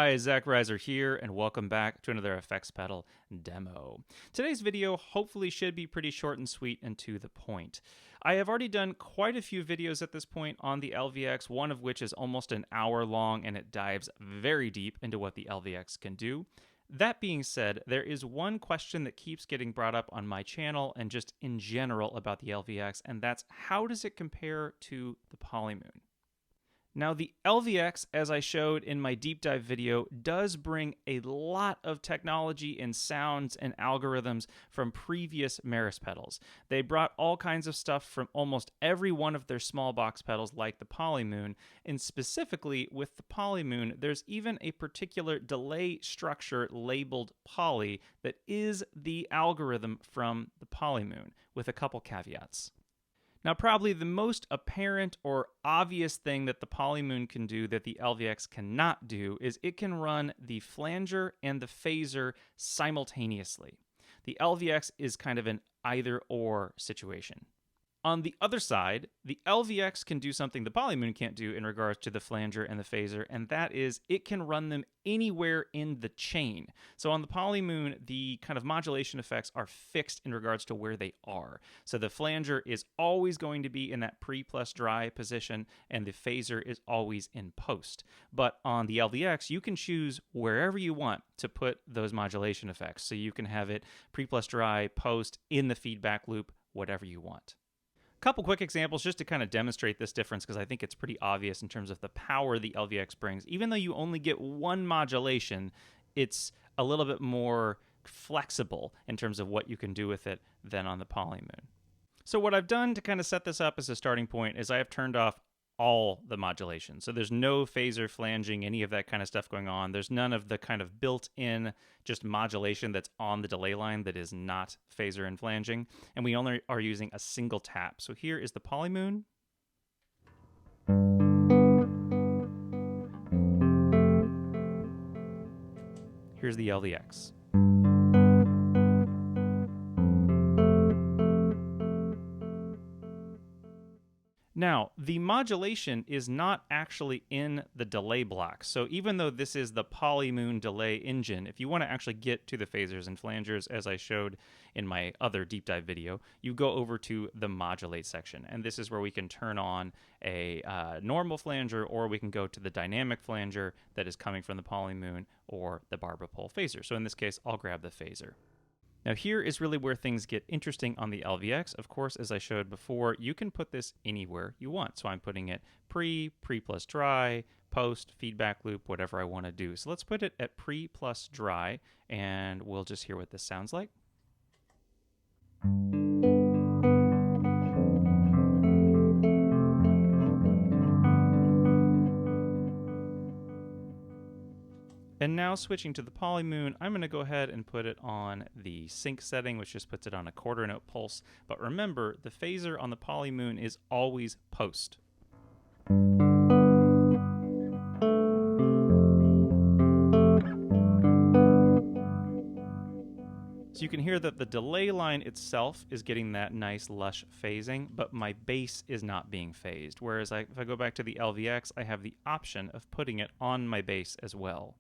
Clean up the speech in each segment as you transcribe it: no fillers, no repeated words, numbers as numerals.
guys, Zach Reiser here, and welcome back to another effects pedal demo. Today's video hopefully should be pretty short and sweet and to the point. I have already done quite a few videos at this point on the LVX, one of which is almost an hour long and it dives very deep into what the LVX can do. That being said, there is one question that keeps getting brought up on my channel and just in general about the LVX, and that's how does it compare to the Polymoon? Now, the LVX, as I showed in my deep dive video, does bring a lot of technology and sounds and algorithms from previous Meris pedals. They brought all kinds of stuff from almost every one of their small box pedals like the Polymoon, and specifically with the Polymoon, there's even a particular delay structure labeled Poly that is the algorithm from the Polymoon, with a couple caveats. Now, probably the most apparent or obvious thing that the Polymoon can do that the LVX cannot do is it can run the flanger and the phaser simultaneously. The LVX is kind of an either-or situation. On the other side, the LVX can do something the Polymoon can't do in regards to the flanger and the phaser, and that is it can run them anywhere in the chain. So on the Polymoon, the kind of modulation effects are fixed in regards to where they are. So the flanger is always going to be in that pre plus dry position, and the phaser is always in post. But on the LVX, you can choose wherever you want to put those modulation effects. So you can have it pre plus dry, post, in the feedback loop, whatever you want. Couple quick examples just to kind of demonstrate this difference because I think it's pretty obvious in terms of the power the LVX brings. Even though you only get one modulation, it's a little bit more flexible in terms of what you can do with it than on the Polymoon. So what I've done to kind of set this up as a starting point is I have turned off all the modulation. So there's no phaser, flanging, any of that kind of stuff going on. There's none of the kind of built-in just modulation that's on the delay line that is not phaser and flanging. And we only are using a single tap. So here is the Polymoon. Here's the LVX. Now, the modulation is not actually in the delay block. So even though this is the Polymoon delay engine, if you want to actually get to the phasers and flangers, as I showed in my other deep dive video, you go over to the modulate section. And this is where we can turn on a normal flanger, or we can go to the dynamic flanger that is coming from the Polymoon or the barber pole phaser. So in this case, I'll grab the phaser. Now here is really where things get interesting on the LVX. Of course, as I showed before, you can put this anywhere you want. So I'm putting it pre plus dry, post, feedback loop, whatever I want to do. So let's put it at pre plus dry, and we'll just hear what this sounds like. And now switching to the Polymoon, I'm going to go ahead and put it on the sync setting, which just puts it on a quarter note pulse. But remember, the phaser on the Polymoon is always post. So you can hear that the delay line itself is getting that nice lush phasing, but my bass is not being phased. Whereas if I go back to the LVX, I have the option of putting it on my bass as well.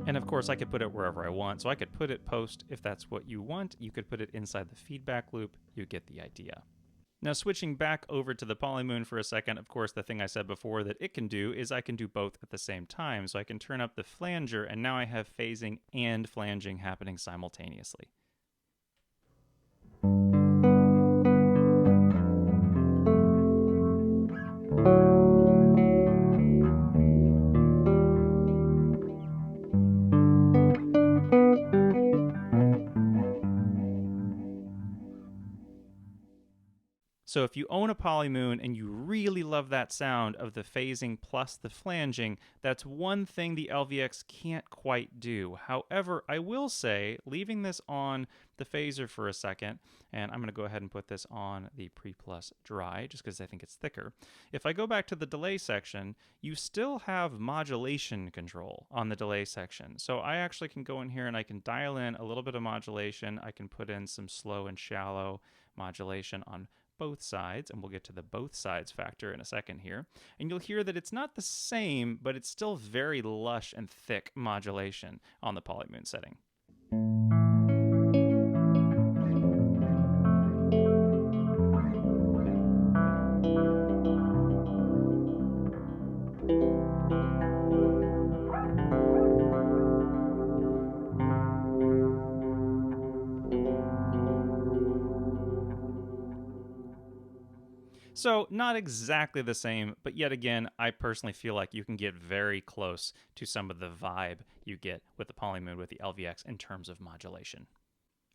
And of course, I could put it wherever I want. So I could put it post if that's what you want. You could put it inside the feedback loop. You get the idea. Now, switching back over to the Polymoon for a second, of course, the thing I said before that it can do is I can do both at the same time. So I can turn up the flanger, and now I have phasing and flanging happening simultaneously. So if you own a Polymoon and you really love that sound of the phasing plus the flanging, that's one thing the LVX can't quite do. However, I will say, leaving this on the phaser for a second, and I'm going to go ahead and put this on the pre-plus dry, just because I think it's thicker. If I go back to the delay section, you still have modulation control on the delay section. So I actually can go in here and I can dial in a little bit of modulation. I can put in some slow and shallow modulation on both sides, and we'll get to the both sides factor in a second here. And you'll hear that it's not the same, but it's still very lush and thick modulation on the Polymoon setting. So not exactly the same, but yet again, I personally feel like you can get very close to some of the vibe you get with the Polymoon with the LVX in terms of modulation.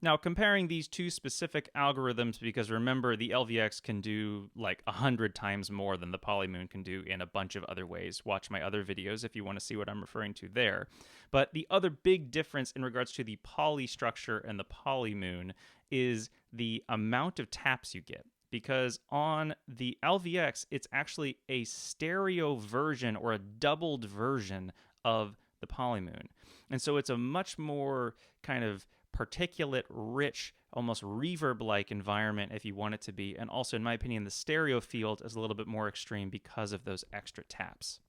Now, comparing these two specific algorithms, because remember, the LVX can do like 100 times more than the Polymoon can do in a bunch of other ways. Watch my other videos if you want to see what I'm referring to there. But the other big difference in regards to the poly structure and the Polymoon is the amount of taps you get. Because on the LVX, it's actually a stereo version or a doubled version of the Polymoon. And so it's a much more kind of particulate, rich, almost reverb-like environment if you want it to be. And also, in my opinion, the stereo field is a little bit more extreme because of those extra taps.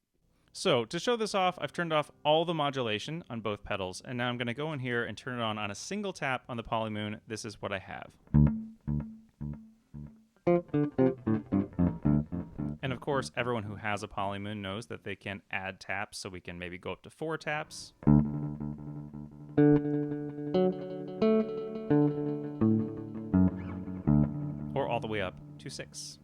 So to show this off, I've turned off all the modulation on both pedals. And now I'm going to go in here and turn it on a single tap on the Polymoon. This is what I have. And of course, everyone who has a Polymoon knows that they can add taps, so we can maybe go up to 4 taps. Or all the way up to 6.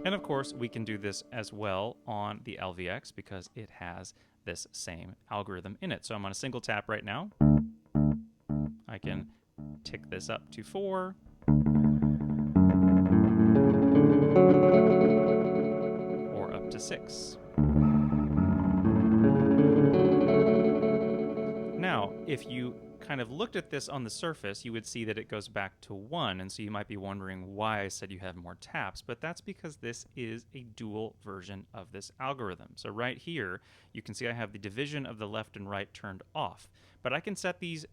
And of course, we can do this as well on the LVX because it has this same algorithm in it. So I'm on a single tap right now. I can tick this up to 4. Or up to 6. Now, if you kind of looked at this on the surface, you would see that it goes back to 1, and so you might be wondering why I said you have more taps, but that's because this is a dual version of this algorithm. So right here, you can see I have the division of the left and right turned off, but I can set these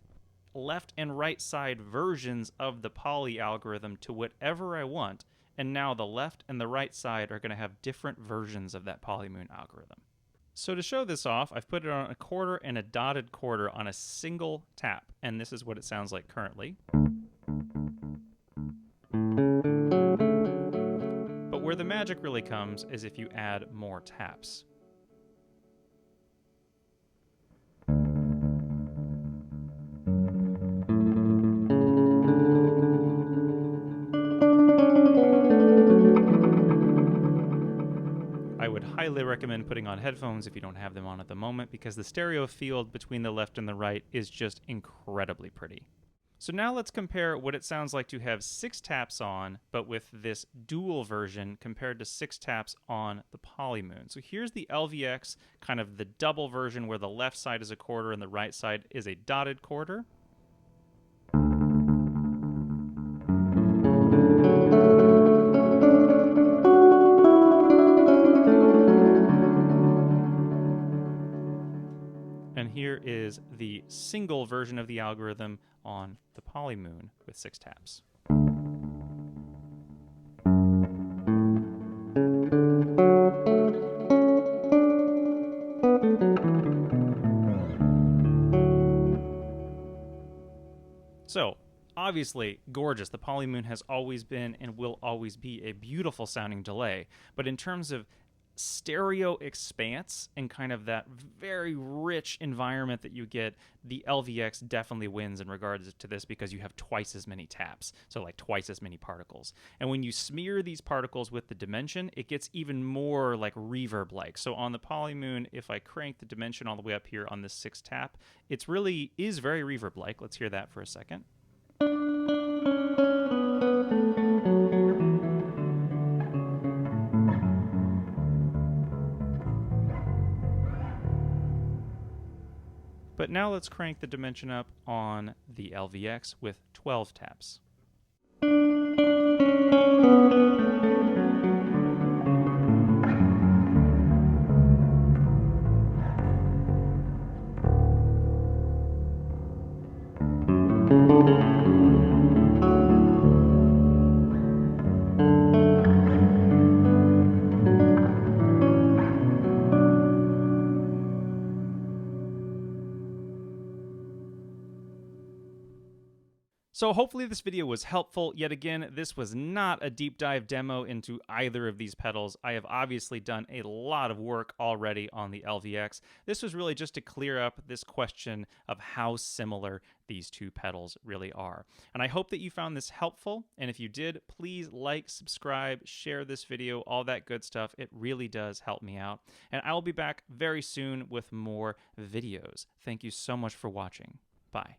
left and right side versions of the poly algorithm to whatever I want, and now the left and the right side are going to have different versions of that Polymoon algorithm. So to show this off, I've put it on a quarter and a dotted quarter on a single tap, and this is what it sounds like currently. But where the magic really comes is if you add more taps. I would highly recommend putting on headphones if you don't have them on at the moment, because the stereo field between the left and the right is just incredibly pretty. So now let's compare what it sounds like to have 6 taps on, but with this dual version compared to 6 taps on the Polymoon. So here's the LVX, kind of the double version where the left side is a quarter and the right side is a dotted quarter. And here is the single version of the algorithm on the Polymoon with 6 taps. So, obviously, gorgeous. The Polymoon has always been and will always be a beautiful sounding delay. But in terms of stereo expanse and kind of that very rich environment that you get, the LVX definitely wins in regards to this because you have twice as many taps, so like twice as many particles. And when you smear these particles with the dimension, it gets even more like reverb-like. So on the Polymoon, if I crank the dimension all the way up here on this 6 tap, it's really is very reverb-like. Let's hear that for a second. But now let's crank the dimension up on the LVX with 12 taps. So hopefully this video was helpful. Yet again, this was not a deep dive demo into either of these pedals. I have obviously done a lot of work already on the LVX. This was really just to clear up this question of how similar these two pedals really are. And I hope that you found this helpful. And if you did, please like, subscribe, share this video, all that good stuff. It really does help me out. And I will be back very soon with more videos. Thank you so much for watching. Bye.